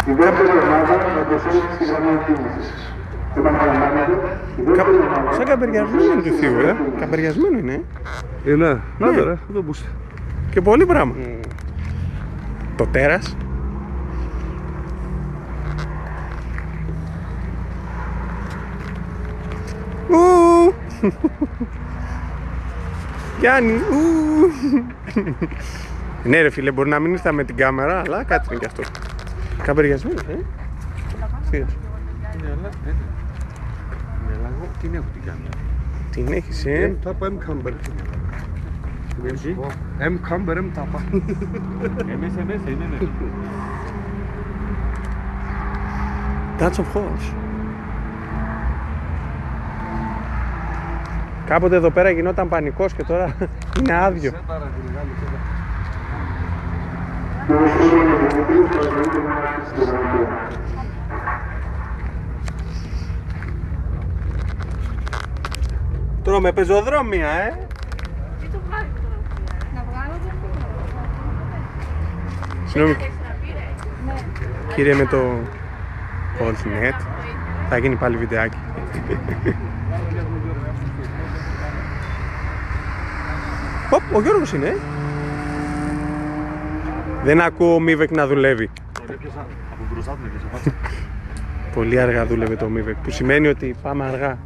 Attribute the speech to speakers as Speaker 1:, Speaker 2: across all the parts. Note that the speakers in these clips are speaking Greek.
Speaker 1: Η δεύτερη ομάδα να προσέχει στη γραμμή κίνησης.
Speaker 2: Σαν καμπεριασμένο είναι του θείου, καμπεριασμένο είναι.
Speaker 3: Είναι, να το ρε, το μπούστε.
Speaker 2: Και πολύ πράγμα. Το τέρας. Γιάννη, ναι ρε φίλε, μπορεί να μην ήρθα με την κάμερα, αλλά κάτι είναι κι αυτό. Καμπεριασμένο, Θείος.
Speaker 3: Την έχω την κάμερα.
Speaker 2: Την έχεις,
Speaker 3: Τάπα, M-Camber. M-Camber, M-Tapa. Μέσα είναι, ναι.
Speaker 2: That's of course. Κάποτε εδώ πέρα γινόταν πανικός και τώρα είναι άδειο. Τρώμε πεζοδρόμια,
Speaker 4: Τι το βγάλει τώρα, να βγάλω το
Speaker 2: Συγγνώμη, κύριε με το Altnet, θα γίνει πάλι βιντεάκι. Ο Γιώργος είναι, Δεν ακούω ο Μίβεκ να δουλεύει. Πολύ αργά δούλευε το Μίβεκ, που σημαίνει ότι πάμε αργά.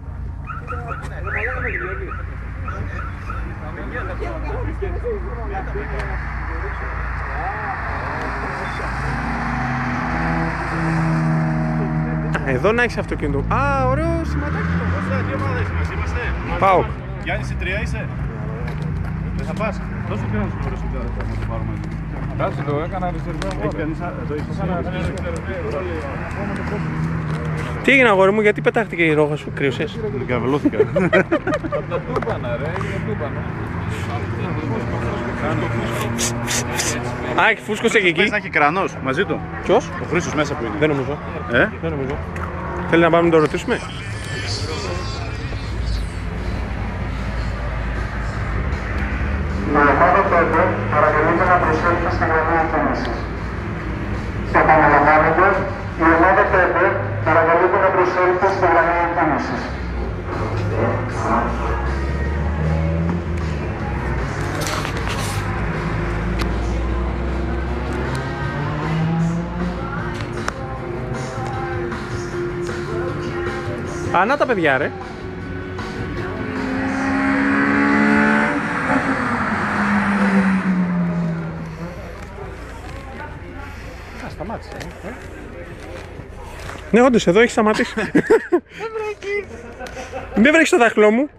Speaker 2: Εδώ να έχεις αυτοκίνητο. Α, ωραίο σηματάκι.
Speaker 5: Τι ομάδα είμαστε?
Speaker 2: Πάω.
Speaker 5: Γιάννη, σε 3 είσαι? Δεν θα πας? Δώσε και να σου φορέσω τώρα να το πάρουμε.
Speaker 3: Κάτσε το, έκανα ρεσερβέ.
Speaker 2: Τι έγινε αγόρι μου, γιατί πετάχτηκε η ρόγα σου, κρύωσες?
Speaker 5: Δεν καβελώθηκα.
Speaker 3: Τα τούπανα ρε, είναι τούπανα.
Speaker 2: Α, φούσκωσε και εκεί.
Speaker 5: Πες να έχει κρανός μαζί του.
Speaker 2: Ποιος?
Speaker 5: Ο Χρήστος μέσα που είναι.
Speaker 2: Δεν νομίζω.
Speaker 5: Δεν
Speaker 2: νομίζω. Θέλει να πάμε να το ρωτήσουμε?
Speaker 1: Η ομάδα 5 παρακαλείται να προσέλθει στη γραμμή εκκίνησης. Επαναλαμβάνεται, η ομάδα 5 παρακαλείται να προσέλθει στη γραμμή εκκίνησης.
Speaker 2: Α, να τα παιδιά ρε.
Speaker 3: Σταμάτησε.
Speaker 2: Ναι, όντως, εδώ έχει σταματήσει. Δεν βρέχει το δάχτυλό μου.